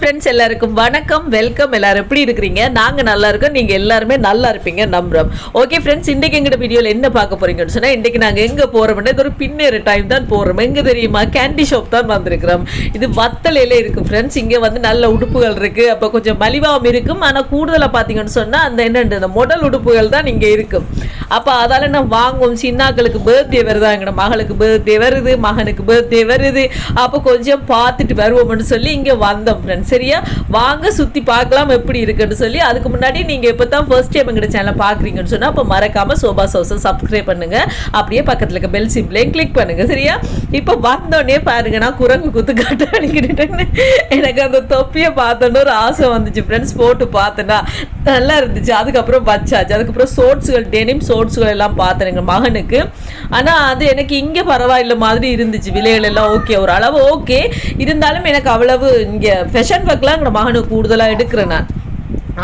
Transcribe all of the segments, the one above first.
Friends எல்லாருக்கும் வணக்கம், welcome. எல்லாரும் எப்படி இருக்கிறீங்க? நாங்க நல்லா இருக்கோம், நீங்க எல்லாருமே நல்லா இருப்பீங்க நம்புறோம். ஓகே ஃப்ரெண்ட்ஸ், இன்னைக்கு எங்க வீடியோல என்ன பார்க்க போறீங்கன்னு சொன்னா, இன்னைக்கு நாங்க எங்க போறோம்னா இது ஒரு பின்னேற டைம் தான் போறோம். எங்க தெரியுமா? கேண்டி ஷாப் தான் வந்திருக்கிறோம். இது வத்தலையில இருக்கு ஃப்ரெண்ட்ஸ். இங்க வந்து நல்ல உடுப்புகள் இருக்கு, அப்ப கொஞ்சம் மலிவாகவும் இருக்கும். ஆனா கூடுதலா பாத்தீங்கன்னு சொன்னா அந்த என்னண்டு இந்த மாடல் உடுப்புகள் தான் இங்க இருக்கும். அப்ப அதால நான் வாங்குவோம். சின்னாக்களுக்கு பர்த்டே வருதா, எங்க மகளுக்கு பர்த்டே வருது, மகனுக்கு பர்த்டே வருது. அப்ப கொஞ்சம் பார்த்துட்டு வருவோம்னு சொல்லி இங்க வந்தோம் ஃப்ரெண்ட்ஸ். சரியா, வாங்க சுத்தி பார்க்கலாம் எப்படி இருக்குன்னு சொல்லி. அதுக்கு முன்னாடி நீங்க இப்பதான் ஃபர்ஸ்ட் டைம் எங்க சேனலை பாக்குறீங்கன்னு சொன்னா அப்ப மறக்காம சோபா சோஸை சப்ஸ்கிரைப் பண்ணுங்க, அப்படியே பக்கத்துல இருக்க பெல் சிம்பிளையும் கிளிக் பண்ணுங்க. சரியா, இப்ப வந்தோடனே பாருங்க, நான் குரங்கு குத்து காட்ட அடிக்கிட்டேன்னு எனக்கு அந்த தொப்பியை பார்த்தோன்னு ஒரு ஆசை வந்துச்சு ஃப்ரெண்ட்ஸ். போட்டு பார்த்தேன்னா நல்லா இருந்துச்சு. அதுக்கப்புறம் வச்சாச்சு. அதுக்கப்புறம் ஷோர்ட்ஸுகள், டெனிம் ஷோர்ட்ஸுகள் எல்லாம் பார்த்தேன் எங்கள் மகனுக்கு. ஆனால் அது எனக்கு இங்கே பரவாயில்லை மாதிரி இருந்துச்சு. விலைகள் எல்லாம் ஓகே, ஒரு அளவு ஓகே இருந்தாலும் எனக்கு அவ்வளவு இங்கே ஃபேஷன் ஒர்க்லாம் எங்கள் மகனுக்கு கூடுதலாக எடுக்கிறேன் நான்.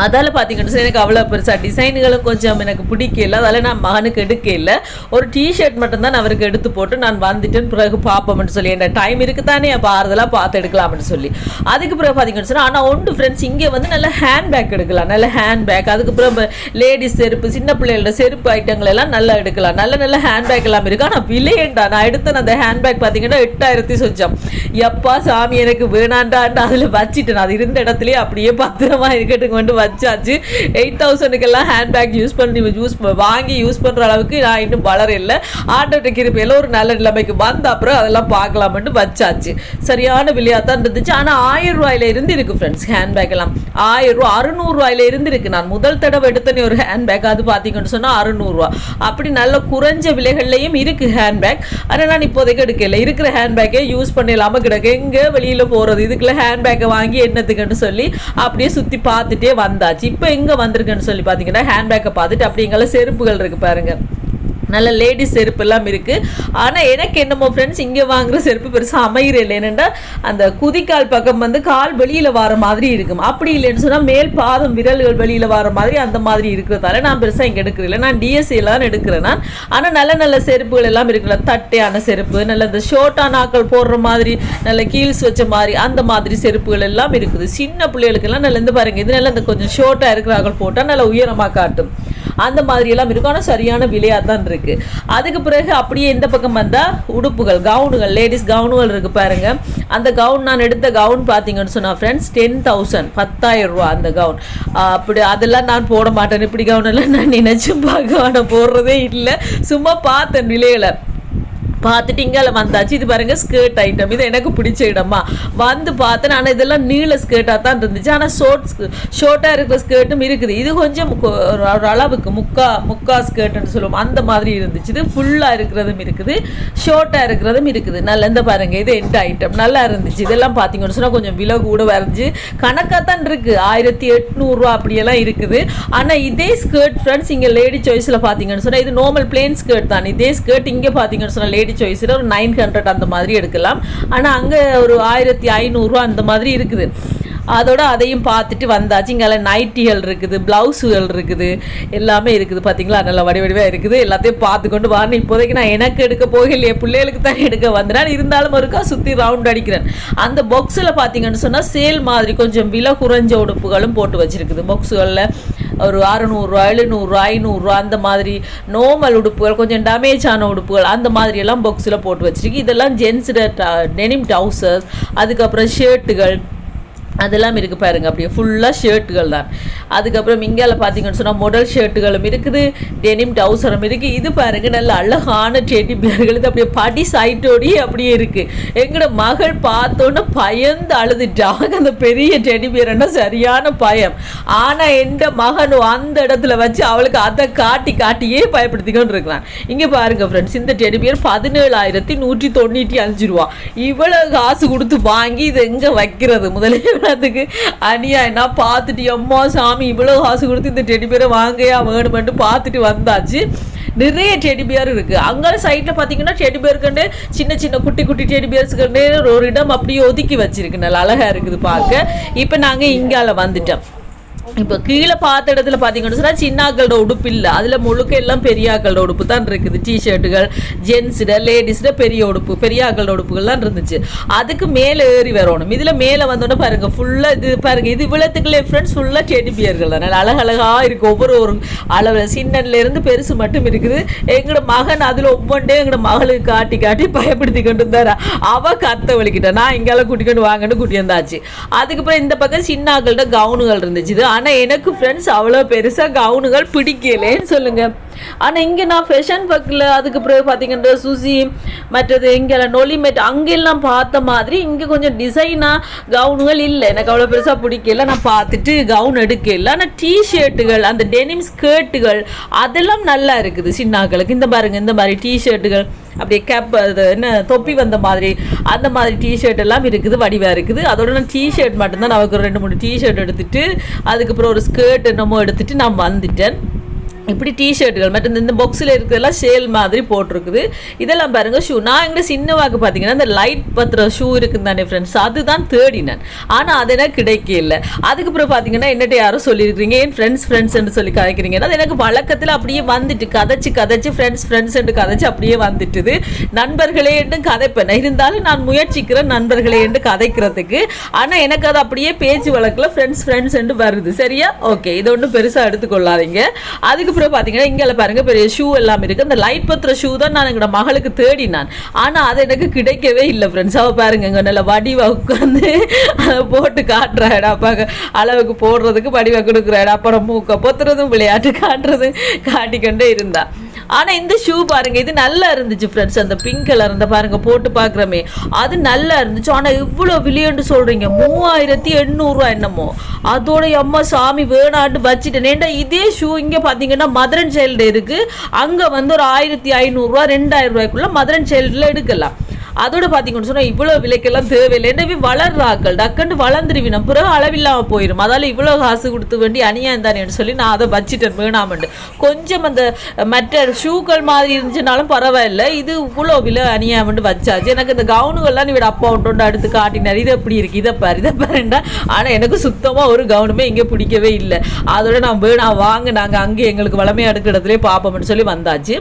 அதால் பார்த்தீங்கன்னு எனக்கு அவ்வளோ பெருசாக டிசைன்களும் கொஞ்சம் எனக்கு பிடிக்கல. அதால் நான் மகனுக்கு எடுக்கல. ஒரு டிஷர்ட் மட்டும்தான் அவருக்கு எடுத்து போட்டு நான் வந்துட்டேன். பிறகு பார்ப்போம்னு சொல்லி என்ன டைம் இருக்குதானே, அப்போ ஆறுதலாக பார்த்து எடுக்கலாம்னு சொல்லி. அதுக்கு பிறகு பார்த்தீங்கன்னு சொன்னால் ஆனால் ஒன்று ஃப்ரெண்ட்ஸ், இங்கே வந்து நல்ல ஹேண்ட்பேக் எடுக்கலாம், நல்ல ஹேண்ட்பேக். அதுக்கப்புறம் லேடிஸ் செருப்பு, சின்ன பிள்ளைகளோட செருப்பு ஐட்டங்கள் எல்லாம் நல்லா எடுக்கலாம். நல்ல நல்ல ஹேண்ட்பேக் எல்லாம் இருக்குது. ஆனால் விலையேண்டா, நான் எடுத்தேன் அந்த ஹேண்ட்பேக் பார்த்தீங்கன்னா 8000 சொச்சம். எப்பா சாமி எனக்கு வேணாண்டான்ட்டு அதில் வச்சுட்டேன். அது இருந்த இடத்துலயே அப்படியே பத்திரமா இருக்கட்டுங்க வந்து வச்சாச்சு. 8000க்கெல்லாம் ஹேண்ட்பேக் வாங்கி யூஸ் பண்ணுற அளவுக்கு நான் இன்னும் வளர இல்லை. ஆட்டோட்டேக் இருப்பையில் ஒரு நல்ல நிலைமைக்கு வந்த அப்புறம் அதெல்லாம் பார்க்கலாம்னு வச்சாச்சு. சரியான விலையாக தான் இருந்துச்சு. ஆனால் 1000 ரூபாயில இருந்து இருக்கு ஃப்ரெண்ட்ஸ் ஹேண்ட்பேக் எல்லாம். 1000 ரூபா 600 ரூபாயில இருந்து இருக்கு. நான் முதல் தடவை எடுத்தனே ஒரு ஹேண்ட்பேக், அது பார்த்தீங்கன்னு சொன்னால் 600 ரூபா. அப்படி நல்ல குறைஞ்ச விலைகள்லையும் இருக்கு ஹேண்ட்பேக். ஆனால் நான் இப்போதைக்கு எடுக்கல. இருக்கிற ஹேண்ட்பேக்கை யூஸ் பண்ணிடலாமல் கிடக்கு. எங்கே வெளியில் போகிறது, இதுக்குள்ள ஹேண்ட்பேக்கை வாங்கி என்னத்துக்குன்னு சொல்லி அப்படியே சுற்றி பார்த்துட்டே வந்தாச்சு. இப்போ எங்கே வந்திருக்குன்னு சொல்லி பார்த்தீங்கன்னா ஹேண்ட்பேக்கை பார்த்துட்டு அப்படி எங்கெல்லாம் செருப்புகள் இருக்குது பாருங்க. நல்ல லேடிஸ் செருப்பு எல்லாம் இருக்குது. ஆனால் எனக்கு என்னமோ ஃப்ரெண்ட்ஸ் இங்கே வாங்குகிற செருப்பு பெருசாக அமைகிற இல்லை. என்னென்னா அந்த குதிக்கால் பக்கம் வந்து கால் வெளியில் வர மாதிரி இருக்கும். அப்படி இல்லைன்னு சொன்னால் மேல் பாதம் விரல்கள் வெளியில் வர மாதிரி அந்த மாதிரி இருக்கிறதால நான் பெருசாக இங்கே எடுக்கிறதில்ல. நான் டிஎஸ்சிலாம் எடுக்கிறேன் நான். ஆனால் நல்ல நல்ல செருப்புகள் எல்லாம் இருக்குல்ல, தட்டையான செருப்பு, நல்ல இந்த ஷோர்ட்டான ஆக்கள் போடுற மாதிரி, நல்ல கீல்ஸ் வச்ச மாதிரி அந்த மாதிரி செருப்புகள் எல்லாம் இருக்குது. சின்ன பிள்ளைகளுக்கெல்லாம் நல்ல இந்த பாருங்கள், இது நல்ல இந்த கொஞ்சம் ஷோர்ட்டாக இருக்கிற ஆக்கள் போட்டால் நல்லா உயரமாக காட்டும். அந்த மாதிரி எல்லாம் இருக்கும். ஆனால் சரியான விலையாக தான் இருக்கு. அதுக்கு பிறகு அப்படியே இந்த பக்கம் வந்தால் உடுப்புகள், கவுனுகள், லேடிஸ் கவுனுகள் இருக்கு பாருங்க. அந்த கவுன் நான் எடுத்த கவுன் பார்த்தீங்கன்னு சொன்னா ஃப்ரெண்ட்ஸ் 10,000 10,000 ரூபா அந்த கவுன். அப்படி அதெல்லாம் நான் போட மாட்டேன். இப்படி கவுன் எல்லாம் நான் நினைச்சும் பார்க்க போடுறதே இல்லை. சும்மா பார்த்தேன் விலையில பார்த்துட்டு இங்கால வந்தாச்சு. இது பாருங்க ஸ்கர்ட் ஐட்டம், இது எனக்கு பிடிச்ச இடமா வந்து பார்த்தேன். ஆனால் இதெல்லாம் நீள ஸ்கர்ட்டாக தான் இருந்துச்சு. ஆனால் ஷோர்ட்டாக இருக்கிற ஸ்கர்ட்டும் இருக்குது. இது கொஞ்சம் ஒரு அளவுக்கு முக்கா ஸ்கர்ட்னு சொல்லுவோம், அந்த மாதிரி இருந்துச்சு. இது ஃபுல்லாக இருக்கிறதும் இருக்குது, ஷோர்ட்டாக இருக்கிறதும் இருக்குது. நல்லா இந்த பாருங்க, இது எந்த ஐட்டம் நல்லா இருந்துச்சு. இதெல்லாம் பார்த்தீங்கன்னு சொன்னால் கொஞ்சம் விலை கூட வரைஞ்சி கணக்காக தான் இருக்குது. 1800 ரூபா அப்படியெல்லாம் இருக்குது. ஆனால் இதே ஸ்கர்ட் ஃப்ரெண்ட்ஸ் இங்கே லேடி சாய்ஸில் பார்த்தீங்கன்னு சொன்னால் இது நார்மல் பிளேன் ஸ்கர்ட் தான். இதே ஸ்கர்ட் இங்கே பார்த்தீங்கன்னு சொன்னால் லேடி சாய்ஸில் ஒரு 900 அந்த மாதிரி எடுக்கலாம். ஆனால் அங்கே ஒரு 1500 ரூபா அந்த மாதிரி இருக்குது. அதோட அதையும் பார்த்துட்டு வந்தாச்சு. இங்கே நைட்டிகள் இருக்குது, ப்ளவுஸுகள் இருக்குது, எல்லாமே இருக்குது. பார்த்தீங்களா, நல்லா வடிவடிவாக இருக்குது. எல்லாத்தையும் பார்த்து கொண்டு வரணும். இப்போதைக்கு நான் எனக்கு எடுக்க போகலையே, பிள்ளைகளுக்கு தான் எடுக்க வந்தேன். இருந்தாலும் ஒருக்கா சுற்றி ரவுண்ட் அடிக்கிறேன். அந்த பாக்ஸில் பார்த்தீங்கன்னு சொன்னால் சேல் மாதிரி கொஞ்சம் விலை குறைஞ்ச உடுப்புகளும் போட்டு வச்சிருக்குது. பாக்ஸுகளில் ஒரு 600 ரூபா, 700 ரூபா, 500 ரூபா அந்த மாதிரி நார்மல் உடுப்புகள், கொஞ்சம் டேமேஜ் ஆன உடுப்புகள் அந்த மாதிரி எல்லாம் பாக்ஸில் போட்டு வச்சிருக்கு. இதெல்லாம் ஜென்ஸோட டெனிம் ட்ரவுசர்ஸ், அதுக்கப்புறம் ஷர்ட்டுகள் அதெல்லாம் இருக்குது பாருங்க. அப்படியே ஃபுல்லாக ஷர்ட்டுகள் தான். அதுக்கப்புறம் இங்கால பார்த்தீங்கன்னு சொன்னால் மாடல் ஷர்ட்டுகளும் இருக்குது, டெனிம் டவுசரும் இருக்குது. இது பாருங்க நல்ல அழகான டெடி பியர்கள். இது அப்படியே படி சைட்டோடையே அப்படியே இருக்குது. எங்களோட மகள் பார்த்தோன்னே பயந்து அழுதுட்டாங்க. அந்த பெரிய டெடி பியர்னா சரியான பயம். ஆனால் எந்த மகனும் அந்த இடத்துல வச்சு அவளுக்கு அதை காட்டியே பயப்படுத்திக்கொண்டு இருக்கிறான். இங்கே பாருங்க ஃப்ரெண்ட்ஸ், இந்த டெடி பியர் 17,195 ரூபா. இவ்வளோ காசு கொடுத்து வாங்கி இது எங்கே வைக்கிறது? முதலே அதுக்கு அனியா என்ன பார்த்துட்டு அம்மா சாமி இவ்வளோ காசு கொடுத்து இந்த டெடி பேரை வாங்கையா வேணுமென்ட்டு பார்த்துட்டு வந்தாச்சு. நிறைய டெடி பியர் இருக்குது. அங்கே சைடில் பார்த்தீங்கன்னா டெடி பியர்க்குண்டு சின்ன சின்ன குட்டி குட்டி டெடி பியர்ஸுக்குண்டு ஒரு இடம் அப்படியே ஒதுக்கி வச்சிருக்கு. நல்லா அழகாக இருக்குது பார்க்க. இப்போ நாங்கள் இங்கால வந்துட்டோம். இப்போ கீழே பார்த்த இடத்துல பார்த்தீங்கன்னு சொன்னால் சின்னாக்களோட உடுப்பு இல்லை, அதில் முழுக்க எல்லாம் பெரியாக்களோட உடுப்பு தான் இருக்குது. டிஷர்ட்டுகள் ஜென்ஸிட லேடிஸிட பெரிய உடுப்பு பெரியாக்களோட உடுப்புகள்லாம் இருந்துச்சு. அதுக்கு மேலே ஏறி வரணும். இதில் மேலே வந்தோன்னே பாருங்கள் ஃபுல்லாக இது பாருங்கள், இது இவ்வளோத்துக்குள்ளே ஃப்ரெண்ட்ஸ் ஃபுல்லாக டெடி பியர்கள் தான் அழகழகாக இருக்குது. ஒரு அளவு சின்னன்லேருந்து பெருசு மட்டும் இருக்குது. எங்களோட மகன் அதில் ஒவ்வொன்றே எங்களோட மகளுக்கு காட்டி காட்டி பயப்படுத்தி கொண்டு இருந்தாரா. அவள் கத்த வலிக்கிட்டா, நான் இங்கெல்லாம் கூட்டிக்கொண்டு வாங்கன்னு கூட்டி வந்தாச்சு. அதுக்கப்புறம் இந்த பக்கம் சின்னாக்கள்கிட்ட கவுனுகள் இருந்துச்சு. ஆனால் எனக்கு ஃப்ரெண்ட்ஸ் அவ்வளோ பெருசாக கவுனுகள் பிடிக்கலேன்னு சொல்லுங்கள். ஆனால் இங்கே நான் ஃபேஷன் பக்கில் அதுக்கு பிறகு பார்த்தீங்கன்னா சுசி மற்றது இங்கெல்லாம் நொலிமெட் அங்கெல்லாம் பார்த்த மாதிரி இங்கே கொஞ்சம் டிசைனாக கவுனுகள் இல்லை. எனக்கு அவ்வளோ பெருசாக பிடிக்கல. நான் பார்த்துட்டு கவுன் எடுக்கல. ஆனால் டிஷர்ட்டுகள் அந்த டெனிம் ஸ்கர்ட்டுகள் அதெல்லாம் நல்லா இருக்குது சின்னாக்களுக்கு. இந்த பாருங்கள், இந்த மாதிரி டிஷர்ட்டுகள் அப்படியே கேப் அது என்ன தொப்பி வந்த மாதிரி அந்த மாதிரி டிஷர்ட் எல்லாம் இருக்குது, வடிவாக இருக்குது. அதோட நான் டிஷர்ட் மட்டும்தான் நமக்கு ஒரு 2-3 டிஷர்ட் எடுத்துகிட்டு அதுக்கப்புறம் ஒரு ஸ்கர்ட் என்னமோ எடுத்துகிட்டு நான் வந்துட்டேன். இப்படி டிஷர்ட்டுகள் மற்றும் இந்த பாக்ஸில் இருக்கிறதெல்லாம் சேல் மாதிரி போட்டிருக்குது. இதெல்லாம் பாருங்கள் ஷூ. நான் எங்கள் சின்னவாக்கு பார்த்தீங்கன்னா இந்த லைட் பத்திர ஷூ இருக்குது தானே ஃப்ரெண்ட்ஸ், அதுதான் தேடினேன். ஆனால் அது எனக்கு கிடைக்கல. அதுக்கப்புறம் பார்த்தீங்கன்னா என்னட்ட யாரும் சொல்லியிருக்கிறீங்க ஏன் ஃப்ரெண்ட்ஸ்ன்னு சொல்லி கதைக்கிறீங்க. அது எனக்கு வழக்கத்தில் அப்படியே வந்துட்டு கதைச்சு ஃப்ரெண்ட்ஸ்ன்னு கதைச்சு அப்படியே வந்துட்டுது. நண்பர்களே என்று கதைப்பேன், இருந்தாலும் நான் முயற்சிக்கிறேன் நண்பர்களே என்று கதைக்கிறதுக்கு. ஆனால் எனக்கு அது அப்படியே பேச்சு வழக்கில் ஃப்ரெண்ட்ஸ் வருது. சரியா? ஓகே, இது ஒன்றும் பெருசாக எடுத்துக்கொள்ளாதீங்க. அதுக்கப்புறம் பார்த்தீங்கன்னா இங்கே பாருங்க பெரிய ஷூ எல்லாம் இருக்குது. அந்த லைட் பத்திர ஷூ தான் நான் எங்களோட மகளுக்கு தேடினான். ஆனால் அது எனக்கு கிடைக்கவே இல்லை ஃப்ரெண்ட்ஸ். அவள் பாருங்க இங்கே நல்ல வடிவா உட்காந்து அதை போட்டு காட்டுறாடா அப்பாங்க அளவுக்கு போடுறதுக்கு வடிவா கொடுக்குறாடா. அப்புறம் மூக்க பொத்துறதும் விளையாட்டு காட்டுறதும் காட்டிக்கொண்டே இருந்தா. ஆனால் இந்த ஷூ பாருங்க இது நல்லா இருந்துச்சு ஃப்ரெண்ட்ஸ். அந்த பிங்க் கலர் இருந்த பாருங்க போட்டு பார்க்குறமே அது நல்லா இருந்துச்சு. ஆனால் இவ்வளோ விலையன்னு சொல்கிறீங்க 3800 என்னமோ. அதோட அம்மா சாமி வேணாட்டு வச்சுட்டேன். ஏன்டா இதே ஷூ இங்கே பார்த்தீங்கன்னா மதர் அண்ட் சைல்டு இருக்குது. அங்கே வந்து ஒரு 1500 2000 மதர் அண்ட் சைல்டில் எடுக்கலாம். அதோட பார்த்தீங்கன்னு சொன்னால் இவ்வளோ விலைக்கெல்லாம் தேவையில்லை. என்னவே வளர்றாக்கள் டக்குன்னு வளர்ந்துருவினம் பிறகு அளவில்லாமல் போயிடும். அதால் இவ்வளோ காசு கொடுத்து வேண்டி அநியாயம் தானேன்னு சொல்லி நான் அதை வச்சுட்டேன் வேணாமண்டு. கொஞ்சம் அந்த மற்ற ஷூக்கள் மாதிரி இருந்துச்சுனாலும் பரவாயில்லை, இது இவ்வளோ விலை அநியாயம்னு வச்சாச்சு. எனக்கு இந்த கவுனுகள்லாம் நீ விட அப்பா ஒன்று அடுத்து காட்டினார், இது எப்படி இருக்குது இதை பாருண்டா. ஆனால் எனக்கு சுத்தமாக ஒரு கவுனுமே இங்கே பிடிக்கவே இல்லை. அதோட நான் வேணாம் வாங்க நாங்கள் அங்கே எங்களுக்கு வளமையாக எடுக்கிற இடத்துலேயே பார்ப்போம்னு சொல்லி வந்தாச்சு.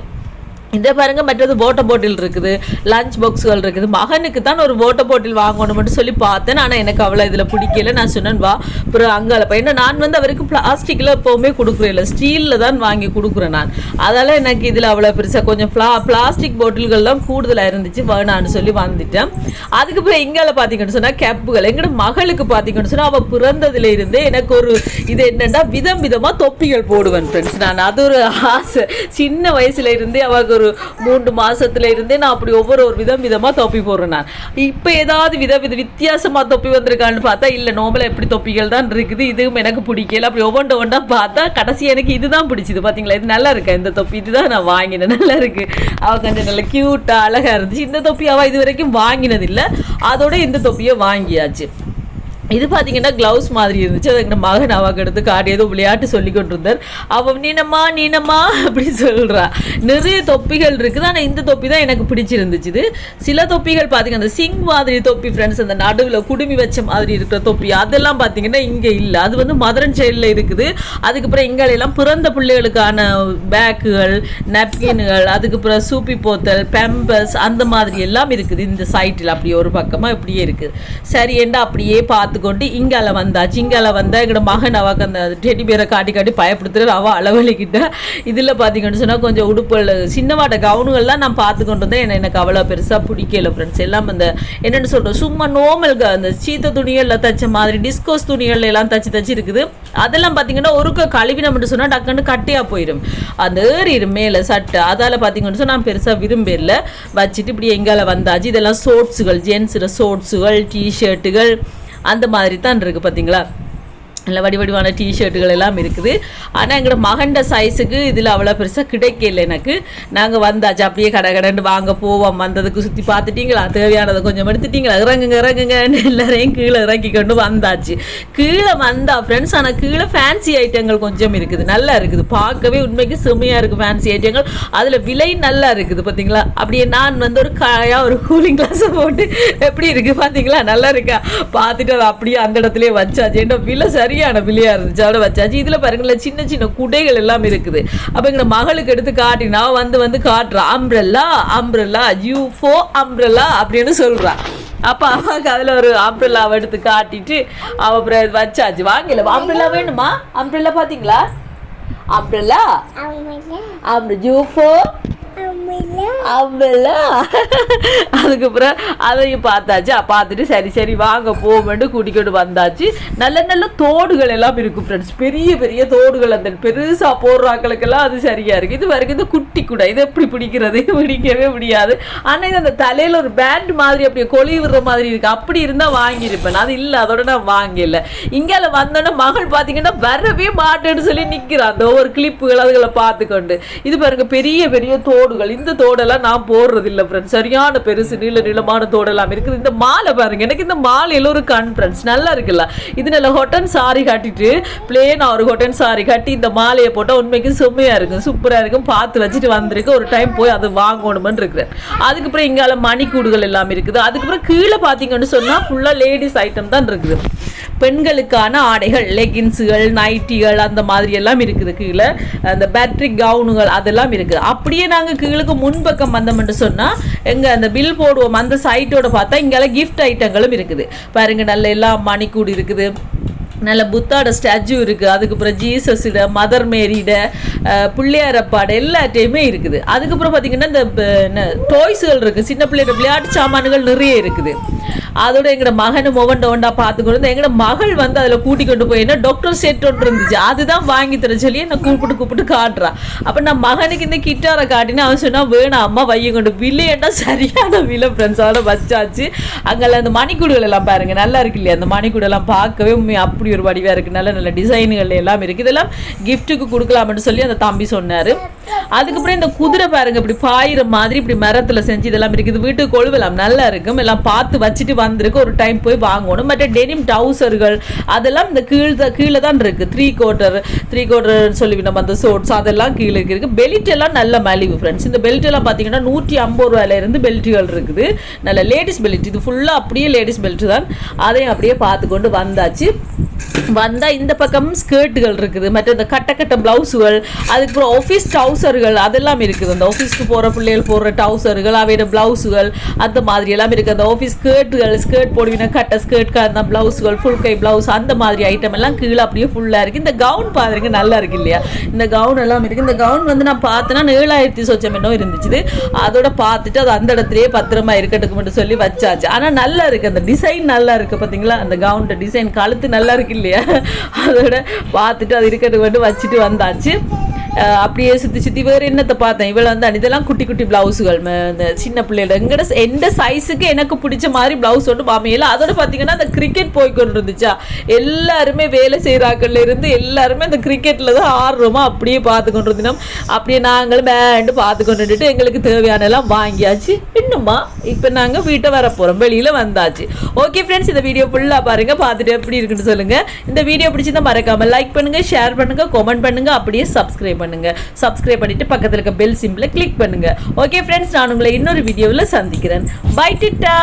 இந்த பாருங்க மற்றது வாட்டர் பாட்டில் இருக்குது, லஞ்ச் பாக்ஸுகள் இருக்குது. மகனுக்கு தான் ஒரு வாட்டர் பாட்டில் வாங்கணும்னு சொல்லி பார்த்தேன். ஆனால் எனக்கு அவ்வளோ இதில் பிடிக்கல. நான் சொன்னேன் வா அப்புறம் அங்கால ஏன்னா நான் வந்து அவருக்கு பிளாஸ்டிக்கில் எப்போவுமே கொடுக்குறேன் இல்லை, ஸ்டீலில் தான் வாங்கி கொடுக்குறேன் நான். அதால் எனக்கு இதில் அவ்வளோ பெருசாக கொஞ்சம் பிளாஸ்டிக் பாட்டில்கள் தான் கூடுதலாக இருந்துச்சு, வேணான்னு சொல்லி வந்துட்டேன். அதுக்கப்புறம் இங்கால பார்த்தீங்கன்னு சொன்னால் கேப்புகள் எங்களோட மகளுக்கு பார்த்தீங்கன்னு சொன்னால் அவள் பிறந்ததுல இருந்தே எனக்கு ஒரு இது என்னென்னா விதம் விதமாக தொப்பிகள் போடுவேன் ஃப்ரெண்ட்ஸ். நான் அது ஒரு ஆசை சின்ன வயசுல இருந்தே அவளுக்கு ஒரு 3 மாசத்துல இருந்தே நான் அப்படி ஒவ்வொரு விதமா தொப்பி போடுறேன். நான் இப்போ ஏதாவது வித்தியாசமா தொப்பி வந்திருக்கான்னு பார்த்தா இல்லை, நோம்பல எப்படி தொப்பிகள் தான் இருக்குது. இதுவும் எனக்கு பிடிக்கல. அப்படி ஒவ்வொன்றா பார்த்தா கடைசி எனக்கு இதுதான் பிடிச்சிது. பார்த்தீங்களா, இது நல்லா இருக்கா இந்த தொப்பி, இதுதான் நான் வாங்கினேன், நல்லா இருக்கு. அவள் கொஞ்சம் நல்ல கியூட்டா அழகா இருந்துச்சு. இந்த தொப்பி அவள் இது வரைக்கும் வாங்கினதில்லை, அதோட இந்த தொப்பியை வாங்கியாச்சு. இது பார்த்தீங்கன்னா க்ளவுஸ் மாதிரி இருந்துச்சு. அது எங்கள் மகன் அவாக்கு எடுத்து காட்டி ஏதோ விளையாட்டு சொல்லி கொண்டு இருந்தார். அவன் நீனம்மா அப்படின்னு சொல்கிறா. நிறைய தொப்பிகள் இருக்குது. ஆனால் இந்த தொப்பி தான் எனக்கு பிடிச்சிருந்துச்சு. சில தொப்பிகள் பார்த்தீங்கன்னா அந்த சிங் மாதிரி தொப்பி ஃப்ரெண்ட்ஸ், அந்த நடுவில் குடுமி வச்ச மாதிரி இருக்கிற தொப்பி அதெல்லாம் பார்த்தீங்கன்னா இங்கே இல்லை. அது வந்து மதர் அண்ட் சைல்டில் இருக்குது. அதுக்கப்புறம் எங்களெல்லாம் பிறந்த பிள்ளைகளுக்கான பேக்குகள், நப்கின்கள், அதுக்கப்புறம் சூப்பி போத்தல், பெம்பஸ் அந்த மாதிரி எல்லாம் இருக்குது இந்த சைட்டில். அப்படியே ஒரு பக்கமாக இப்படியே இருக்குது. சரி என்ன அப்படியே பார்த்து கொண்டு இங்கால வந்தாச்சு. இங்கால வந்தா எங்களோட மகன் அவாக்கு அந்த டெடி பேரை காட்டி பயப்படுத்துறாரு. அவள் அளவழிக்கிட்ட இதில் பார்த்தீங்கன்னு சொன்னால் கொஞ்சம் உடுப்புகள் சின்னவாட்ட கவுனுகள்லாம் நான் பார்த்து கொண்டு வந்தேன். எனக்கு அவ்வளோ பெருசாக பிடிக்கல ஃப்ரெண்ட்ஸ். எல்லாம் அந்த என்னென்னு சொல்கிறோம் சும்மா நோமல் அந்த சீத்த துணிகளில் தைச்ச மாதிரி டிஸ்கோஸ் துணிகள் எல்லாம் தச்சு இருக்குது. அதெல்லாம் பார்த்தீங்கன்னா ஒருக்க கழுவினம்னு சொன்னால் டக்குன்னு கட்டியாக போயிடும், அந்த ஏறிடும் மேலே சட்டை. அதால் பார்த்தீங்கன்னு சொன்னால் நான் பெருசாக விரும்பல வச்சுட்டு இப்படி எங்கால வந்தாச்சு. இதெல்லாம் ஷோர்ட்ஸுகள், ஜென்ஸில் ஷோர்ட்ஸுகள், டிஷர்ட்டுகள் அந்த மாதிரி தான் இருக்குது. பார்த்தீங்களா, நல்ல வடிவான டிஷர்ட்டுகள் எல்லாம் இருக்குது. ஆனால் எங்களோட மகண்ட சைஸுக்கு இதில் அவ்வளோ பெருசாக கிடைக்கல எனக்கு. நாங்கள் வந்தாச்சு அப்படியே கடன்னு வாங்க போவோம். வந்ததுக்கு சுற்றி பார்த்துட்டிங்களா, தேவையானதை கொஞ்சம் எடுத்துட்டிங்களா, இறங்குங்க எல்லாரையும் கீழே இறக்கி கொண்டு வந்தாச்சு. கீழே வந்தா ஃப்ரெண்ட்ஸ், ஆனால் கீழே ஃபேன்சி ஐட்டங்கள் கொஞ்சம் இருக்குது, நல்லா இருக்குது. பார்க்கவே உண்மைக்கு செம்மையாக இருக்குது ஃபேன்சி ஐட்டங்கள். அதில் விலை நல்லா இருக்குது. பார்த்தீங்களா, அப்படியே நான் வந்து ஒரு கூலிங் கிளாஸை போட்டு எப்படி இருக்குது பார்த்தீங்களா, நல்லா இருக்கா பார்த்துட்டு அதை அப்படியே அந்த இடத்துலேயே வச்சாச்சு. ஏன்னா விலை சரியாக சரியான விலையாக இருந்துச்சு, அதோட வச்சாச்சு. இதில் பாருங்களேன் சின்ன சின்ன குடைகள் எல்லாம் இருக்குது. அப்போ எங்களை மகளுக்கு எடுத்து காட்டினா வந்து காட்டுறா, அம்ப்ரெல்லா அம்ப்ரெல்லா யூஃபோ அம்ப்ரெல்லா அப்படின்னு சொல்கிறா. அப்போ அம்மாவுக்கு அதில் ஒரு அம்ப்ரெல்லாவை எடுத்து காட்டிட்டு அவள் அப்புறம் வச்சாச்சு. வாங்கல அம்ப்ரெல்லா வேணுமா? அம்ப்ரெல்லா பார்த்தீங்களா? அம்ப்ரெல்லா யூஃபோ அவ்வளோ. அதுக்கப்புறம் அதையும் பார்த்தாச்சு. பார்த்துட்டு சரி வாங்க போமெண்டு கூட்டிக்கிட்டு வந்தாச்சு. நல்ல நல்ல தோடுகள் எல்லாம் இருக்கும் ஃப்ரெண்ட்ஸ், பெரிய பெரிய தோடுகள். அந்த பெருசாக போடுறாக்களுக்கெல்லாம் அது சரியாக இருக்குது. இது வரைக்கும் இந்த குட்டி கூட இது எப்படி பிடிக்கிறது? பிடிக்கவே முடியாது. ஆனால் இது அந்த தலையில் ஒரு பேண்ட் மாதிரி அப்படியே கொழி விடுற மாதிரி இருக்குது. அப்படி இருந்தால் வாங்கியிருப்பேன், அது இல்லை, அதோட நான் வாங்கல. இங்கே வந்தோன்னே மகள் பார்த்தீங்கன்னா வரவே மாட்டேன்னு சொல்லி நிற்கிறான். அந்த ஒவ்வொரு கிளிப்புகள் அதுகளை பார்த்துக்கொண்டு. இது பாருங்க பெரிய பெரிய தோடுகள். இந்த தோடெல்லாம் நான் போடுறது இல்லை ஃப்ரெண்ட்ஸ், சரியான பெருசு நீளமான தோடெல்லாம் இருக்குது. இந்த மாலை பாருங்க, எனக்கு இந்த மாலையில் ஒரு கண் ஃப்ரெண்ட்ஸ், நல்லா இருக்குல்ல. இது நல்ல ஹொட்டன் சாரி கட்டிட்டு பிளேனா ஒரு ஹொட்டன் சாரி கட்டி இந்த மாலையை போட்டால் உண்மைக்கு செம்மையாக இருக்கும், சூப்பராக இருக்கும். பார்த்து வச்சுட்டு வந்திருக்கு. ஒரு டைம் போய் அது வாங்கணுமென்னு இருக்கிறேன். அதுக்கப்புறம் இங்கால மணிக்கூடுகள் எல்லாம் இருக்குது. அதுக்கப்புறம் கீழே பார்த்தீங்கன்னு சொன்னால் ஃபுல்லாக லேடிஸ் ஐட்டம் தான் இருக்குது. பெண்களுக்கான ஆடைகள், லெகின்ஸுகள், நைட்டிகள் அந்த மாதிரி எல்லாம் இருக்குது. கீழே அந்த பேட்ரிக் கவுனுகள் அதெல்லாம் இருக்குது. அப்படியே நாங்கள் கீழுக்கு முன்பக்கம் வந்தோம்னு சொன்னால் எங்கள் அந்த பில் போடுவோம் அந்த சைட்டோட பார்த்தா இங்கெல்லாம் கிஃப்ட் ஐட்டங்களும் இருக்குது. பாருங்க நல்ல எல்லாம் மணிக்கூடு இருக்குது, நல்ல புத்தாட ஸ்டாச்சு இருக்குது. அதுக்கப்புறம் ஜீசஸிட, மதர் மேரிட, பிள்ளையாரப்பாடு எல்லாத்தையுமே இருக்குது. அதுக்கப்புறம் பார்த்தீங்கன்னா இந்த டாய்ஸுகள் இருக்குது, சின்ன பிள்ளையோட விளையாட்டு சாமான்கள் நிறைய இருக்குது. அதோட எங்களோட மகனும் ஒவ்வொண்டா பார்த்துக்கொண்டு எங்களோட மகள் வந்து அதில் கூட்டி கொண்டு போய் என்ன டாக்டர் செட் ஒன்று இருந்துச்சு, அதுதான் வாங்கி தர சொல்லி என்னை கூப்பிட்டு காட்டுறான். அப்போ நான் மகனுக்கு இந்த கிட்டாரை காட்டினா அவன் சொன்னால் வேணாம் அம்மா வைய கொண்டு வில்லையன்னா சரியான விலை ஃப்ரெண்ட்ஸ். அதோட வச்சாச்சு. அங்கெல்லாம் அந்த மணிக்கூடுகள் எல்லாம் பாருங்க நல்லா இருக்கு இல்லையா? அந்த மணிக்கூடெல்லாம் பார்க்கவே அப்படி ஒரு வடிவாக இருக்குது. நல்ல நல்ல டிசைன்கள் எல்லாம் இருக்குது. இதெல்லாம் கிஃப்ட்டுக்கு கொடுக்கலாம்னு சொல்லி அந்த தம்பி சொன்னார். அதுக்கப்புறம் இந்த குதிரை பாருங்க இப்படி பாயிற மாதிரி இப்படி மரத்தில் செஞ்சு இதெல்லாம் இருக்குது. வீட்டுக்கு கொழுவலாம் நல்லா இருக்கும். எல்லாம் பார்த்து வச்சுட்டு வந்திருக்கு. ஒரு டைம் போய் வாங்கணும். மற்ற டெனிம் டவுசர்கள் அதெல்லாம் இந்த கீழே தான் இருக்குது. த்ரீ கோட்டர் சொல்லி நம்ம அந்த ஷோட்ஸ் அதெல்லாம் கீழே இருக்குது. பெல்ட் எல்லாம் நல்ல மலிவு ஃப்ரெண்ட்ஸ். இந்த பெல்ட் எல்லாம் பார்த்தீங்கன்னா 150 ரூபாயிலிருந்து பெல்ட்டுகள் இருக்குது. நல்ல லேடிஸ் பெல்ட். இது ஃபுல்லாக அப்படியே லேடிஸ் பெல்ட் தான். அதையும் அப்படியே பார்த்து கொண்டு வந்தாச்சு. வந்தால் இந்த பக்கம் ஸ்கர்ட்டுகள் இருக்குது, மற்ற இந்த கட்ட ப்ளவுஸுகள், அதுக்கப்புறம் ஆஃபீஸ் டவுசர்கள் அதெல்லாம் இருக்குது. அந்த ஆஃபீஸ்க்கு போகிற பிள்ளைகள் போடுற டவுசர்கள், அவையோட ப்ளவுஸுகள் அந்த மாதிரி எல்லாம் இருக்குது. அந்த ஆஃபீஸ் ஸ்கர்ட் போடுவீங்க, கட்ட ஸ்கர்ட் அந்த ப்ளவுஸுகள், ஃபுல் கை ப்ளவுஸ் அந்த மாதிரி ஐட்டம் எல்லாம் கீழே அப்படியே ஃபுல்லாக இருக்குது. இந்த கவுன் பாருங்க நல்லா இருக்கு இல்லையா? இந்த கவுன் எல்லாம் இருக்குது. இந்த கவுன் வந்து நான் பார்த்தேன்னா 7,000 சொச்சம் என்னோ இருந்துச்சு. அதோட பார்த்துட்டு அது அந்த இடத்துலயே பத்திரமா இருக்கட்டுக்கு மட்டும் சொல்லி வச்சாச்சு. ஆனால் நல்லா இருக்குது, அந்த டிசைன் நல்லா இருக்குது பார்த்தீங்களா? அந்த கவுனோட டிசைன் கழுத்து நல்லா இருக்கு இல்லையா? அதோட பார்த்துட்டு அது இருக்கட்டு மட்டும் வச்சுட்டு வந்தாச்சு. அப்படியே சுற்றி வேறு என்னத்தை பார்த்தேன். இவள் வந்து இதெல்லாம் குட்டி குட்டி ப்ளவுஸுகள், இந்த சின்ன பிள்ளைகளோட எந்த சைஸுக்கு எனக்கு பிடிச்ச மாதிரி ப்ளவுஸ் ஒன்று பாமையில. அதோட பார்த்தீங்கன்னா அந்த கிரிக்கெட் போய்கொண்டு இருந்துச்சா, எல்லாருமே வேலை செய்கிறாக்கள்ல இருந்து எல்லாருமே அந்த கிரிக்கெட்டில் தான் ஆடுறோமா அப்படியே பார்த்து கொண்டு இருந்தோம். அப்படியே நாங்களும் பேண்டு பார்த்து கொண்டுட்டு எங்களுக்கு தேவையான எல்லாம் வாங்கியாச்சு. இன்னுமா இப்போ நாங்கள் வீட்டை வர போகிறோம், வெளியில் வந்தாச்சு. ஓகே ஃப்ரெண்ட்ஸ், இந்த வீடியோ ஃபுல்லாக பாருங்கள், பார்த்துட்டு எப்படி இருக்குன்னு சொல்லுங்கள். இந்த வீடியோ பிடிச்சிருந்தா மறக்காமல் லைக் பண்ணுங்கள், ஷேர் பண்ணுங்கள், கமெண்ட் பண்ணுங்கள், அப்படியே சப்ஸ்கிரைப் பண்ணிட்டு பக்கத்துல இருக்க பெல் சிம்பிளை கிளிக் பண்ணுங்க. ஓகே ஃப்ரெண்ட்ஸ், நான் உங்களை இன்னொரு வீடியோவில் சந்திக்கிறேன். பை டிட்டா.